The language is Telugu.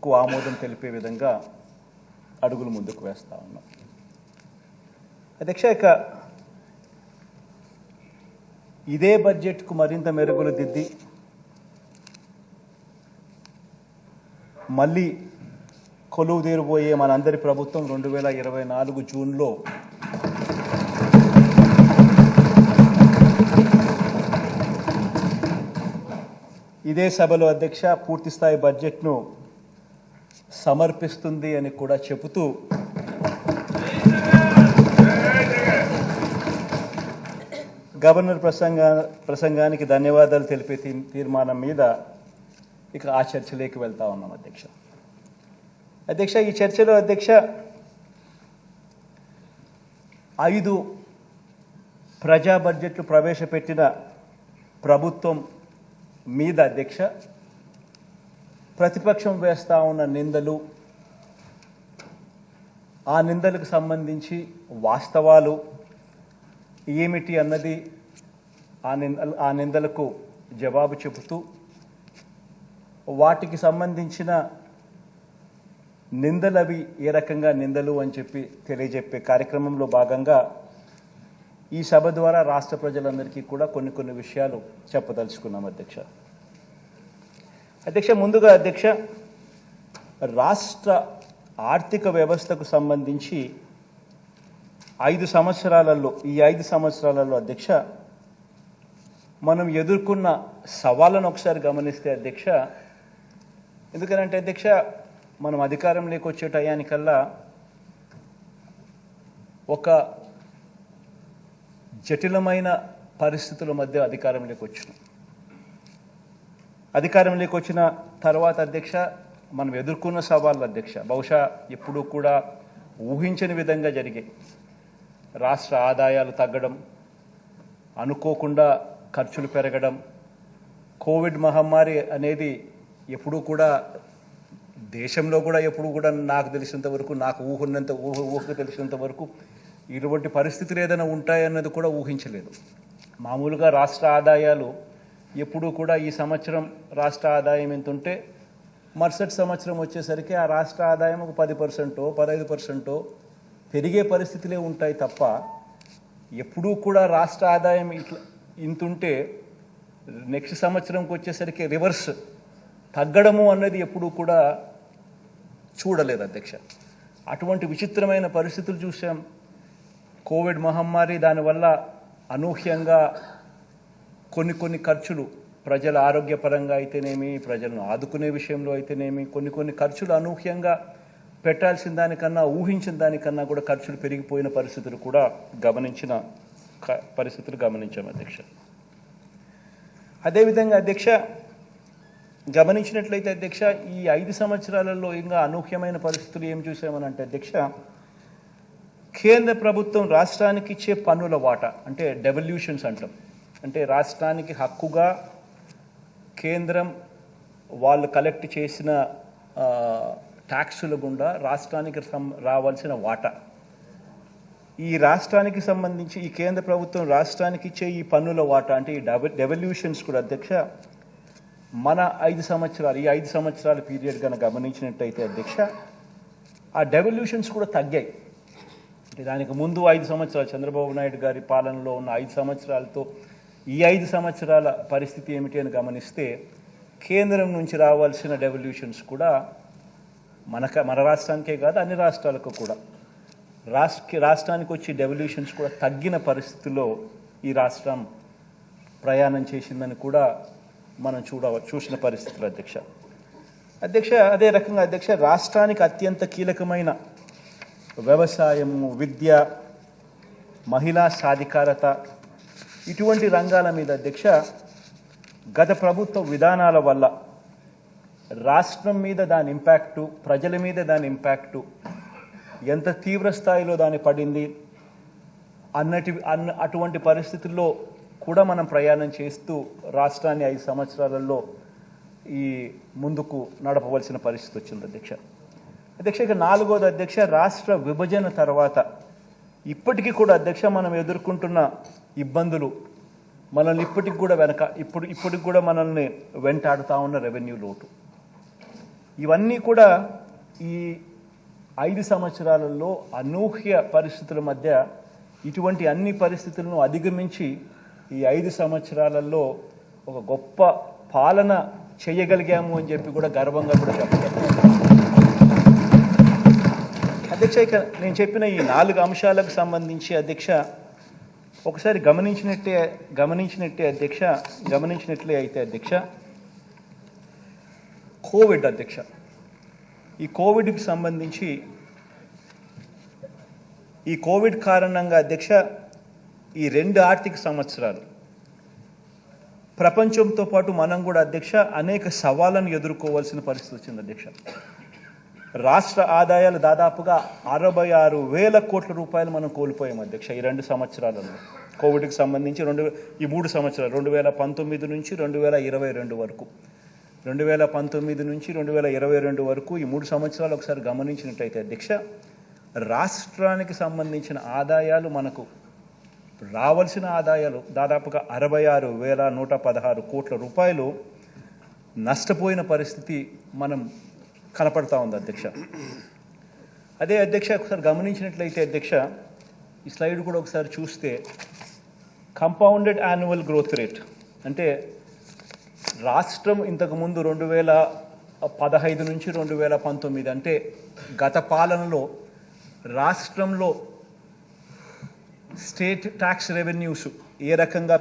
ఆమోదం తెలిపే విధంగా అడుగులు ముందుకు వేస్తా ఉన్నాం. అధ్యక్ష, ఇక ఇదే బడ్జెట్కు మరింత మెరుగులు దిద్ది మళ్ళీ కొలువు తీరబోయే మనందరి ప్రభుత్వం 2024 జూన్లో ఇదే సభలో అధ్యక్ష పూర్తిస్థాయి బడ్జెట్ను సమర్పిస్తుంది అని కూడా చెబుతూ గవర్నర్ ప్రసంగానికి ధన్యవాదాలు తెలిపే తీర్మానం మీద ఇక ఆ చర్చలోకి వెళ్తా ఉన్నాం అధ్యక్ష. ఈ చర్చలో అధ్యక్ష 5 ప్రజా బడ్జెట్లు ప్రవేశపెట్టిన ప్రభుత్వం మీద అధ్యక్ష ప్రతిపక్షం వేస్తా ఉన్న నిందలు, ఆ నిందలకు సంబంధించి వాస్తవాలు ఏమిటి అన్నది ఆ నిందలకు జవాబు చెబుతూ వాటికి సంబంధించిన నిందలవి ఏ రకంగా నిందలు అని చెప్పి తెలియజెప్పే కార్యక్రమంలో భాగంగా ఈ సభ ద్వారా రాష్ట్ర ప్రజలందరికీ కూడా కొన్ని విషయాలు చెప్పదలుచుకున్నాం అధ్యక్ష. ముందుగా అధ్యక్ష, రాష్ట్ర ఆర్థిక వ్యవస్థకు సంబంధించి 5 సంవత్సరాలలో అధ్యక్ష మనం ఎదుర్కొన్న సవాళ్ళను ఒకసారి గమనిస్తే అధ్యక్ష, ఎందుకనంటే అధ్యక్ష మనం అధికారంలోకి వచ్చే టయానికల్లా ఒక జటిలమైన పరిస్థితుల మధ్య అధికారంలోకి వచ్చిన తర్వాత అధ్యక్ష మనం ఎదుర్కొన్న సవాళ్ళు అధ్యక్ష బహుశా ఎప్పుడూ కూడా ఊహించని విధంగా జరిగాయి. రాష్ట్ర ఆదాయాలు తగ్గడం, అనుకోకుండా ఖర్చులు పెరగడం, కోవిడ్ మహమ్మారి అనేది ఎప్పుడూ కూడా దేశంలో కూడా ఎప్పుడు కూడా నాకు తెలిసినంత వరకు, నాకు ఊహకు తెలిసినంత వరకు ఇటువంటి పరిస్థితులు ఏదైనా ఉంటాయన్నది కూడా ఊహించలేదు. మామూలుగా రాష్ట్ర ఆదాయాలు ఎప్పుడూ కూడా ఈ సంవత్సరం రాష్ట్ర ఆదాయం ఎంత ఉంటే మరుసటి సంవత్సరం వచ్చేసరికి ఆ రాష్ట్ర ఆదాయం ఒక 10%, 15% పెరిగే పరిస్థితులే ఉంటాయి తప్ప ఎప్పుడూ కూడా రాష్ట్ర ఆదాయం ఇంతుంటే నెక్స్ట్ సంవత్సరంకి వచ్చేసరికి రివర్స్ తగ్గడము అన్నది ఎప్పుడూ కూడా చూడలేదు అధ్యక్ష. అటువంటి విచిత్రమైన పరిస్థితులు చూసాం. కోవిడ్ మహమ్మారి, దానివల్ల అనూహ్యంగా కొన్ని ఖర్చులు ప్రజల ఆరోగ్యపరంగా అయితేనేమి, ప్రజలను ఆదుకునే విషయంలో అయితేనేమి కొన్ని ఖర్చులు అనూహ్యంగా పెట్టాల్సిన దానికన్నా, ఊహించిన దానికన్నా కూడా ఖర్చులు పెరిగిపోయిన పరిస్థితులు కూడా గమనించాం అధ్యక్ష. అదేవిధంగా అధ్యక్ష గమనించినట్లయితే అధ్యక్ష ఈ 5 సంవత్సరాలలో ఇంకా అనూహ్యమైన పరిస్థితులు ఏం చూసామనంటే అధ్యక్ష, కేంద్ర ప్రభుత్వం రాష్ట్రానికి ఇచ్చే పన్నుల వాటా అంటే డెవల్యూషన్స్ అంటాం, అంటే రాష్ట్రానికి హక్కుగా కేంద్రం వాళ్ళు కలెక్ట్ చేసిన ట్యాక్సుల గుండా రాష్ట్రానికి రావాల్సిన వాటా, ఈ రాష్ట్రానికి సంబంధించి ఈ కేంద్ర ప్రభుత్వం రాష్ట్రానికి ఇచ్చే ఈ పన్నుల వాటా అంటే ఈ డెవల్యూషన్స్ కూడా అధ్యక్ష మన 5 సంవత్సరాల పీరియడ్ కనుక గమనించినట్టయితే అధ్యక్ష ఆ డెవల్యూషన్స్ కూడా తగ్గాయి. అంటే దానికి ముందు 5 సంవత్సరాలు చంద్రబాబు నాయుడు గారి పాలనలో ఉన్న 5 సంవత్సరాలతో ఈ 5 సంవత్సరాల పరిస్థితి ఏమిటి అని గమనిస్తే కేంద్రం నుంచి రావాల్సిన డెవల్యూషన్స్ కూడా మన రాష్ట్రానికే కాదు అన్ని రాష్ట్రాలకు కూడా రాష్ట్రానికి వచ్చే డెవల్యూషన్స్ కూడా తగ్గిన పరిస్థితుల్లో ఈ రాష్ట్రం ప్రయాణం చేసిందని కూడా మనం చూసిన పరిస్థితులు అధ్యక్ష. అదే రకంగా అధ్యక్ష రాష్ట్రానికి అత్యంత కీలకమైన వ్యవసాయము, విద్య, మహిళా సాధికారత ఇటువంటి రంగాల మీద అధ్యక్ష గత ప్రభుత్వ విధానాల వల్ల రాష్ట్రం మీద దాని ఇంపాక్టు, ప్రజల మీద దాని ఇంపాక్టు ఎంత తీవ్ర స్థాయిలో దాని పడింది అటువంటి పరిస్థితుల్లో కూడా మనం ప్రయాణం చేస్తూ రాష్ట్రాన్ని 5 సంవత్సరాలలో ఈ ముందుకు నడపవలసిన పరిస్థితి వచ్చింది అధ్యక్ష. ఇక 4వది అధ్యక్ష రాష్ట్ర విభజన తర్వాత ఇప్పటికీ కూడా అధ్యక్ష మనం ఎదుర్కొంటున్న ఇబ్బందులు మనల్ని ఇప్పటికి కూడా మనల్ని వెంటాడుతూ ఉన్న రెవెన్యూ లోటు. ఇవన్నీ కూడా ఈ 5 సంవత్సరాలలో అనూహ్య పరిస్థితుల మధ్య ఇటువంటి అన్ని పరిస్థితులను అధిగమించి ఈ 5 సంవత్సరాలలో ఒక గొప్ప పాలన చేయగలిగాము అని చెప్పి కూడా గర్వంగా కూడా చెప్పగలను. అధ్యక్ష, ఇక నేను చెప్పిన ఈ 4 అంశాలకు సంబంధించి అధ్యక్ష ఒకసారి గమనించినట్లే అయితే అధ్యక్ష కోవిడ్ అధ్యక్ష, ఈ కోవిడ్కి సంబంధించి ఈ కోవిడ్ కారణంగా అధ్యక్ష ఈ 2 ఆర్థిక సంవత్సరాలు ప్రపంచంతో పాటు మనం కూడా అధ్యక్ష అనేక సవాళ్ళను ఎదుర్కోవాల్సిన పరిస్థితి వచ్చింది అధ్యక్ష. రాష్ట్ర ఆదాయాలు దాదాపుగా 66,000 కోట్ల రూపాయలు మనం కోల్పోయాం అధ్యక్ష ఈ 2 సంవత్సరాలలో. కోవిడ్కి సంబంధించి ఈ 3 సంవత్సరాలు 2019 నుంచి 2022 వరకు 2019 నుంచి 2022 వరకు ఈ 3 సంవత్సరాలు ఒకసారి గమనించినట్టయితే అధ్యక్ష రాష్ట్రానికి సంబంధించిన ఆదాయాలు మనకు రావాల్సిన ఆదాయాలు దాదాపుగా 66,116 కోట్ల రూపాయలు నష్టపోయిన పరిస్థితి మనం కనపడతా ఉంది అధ్యక్ష. అదే అధ్యక్ష ఒకసారి గమనించినట్లయితే అధ్యక్ష ఈ స్లైడ్ కూడా ఒకసారి చూస్తే కంపౌండెడ్ యాన్యువల్ గ్రోత్ రేట్ అంటే రాష్ట్రం ఇంతకుముందు 2015 నుంచి 2019 అంటే గత పాలనలో రాష్ట్రంలో స్టేట్ ట్యాక్స్ రెవెన్యూస్ ఏ రకంగా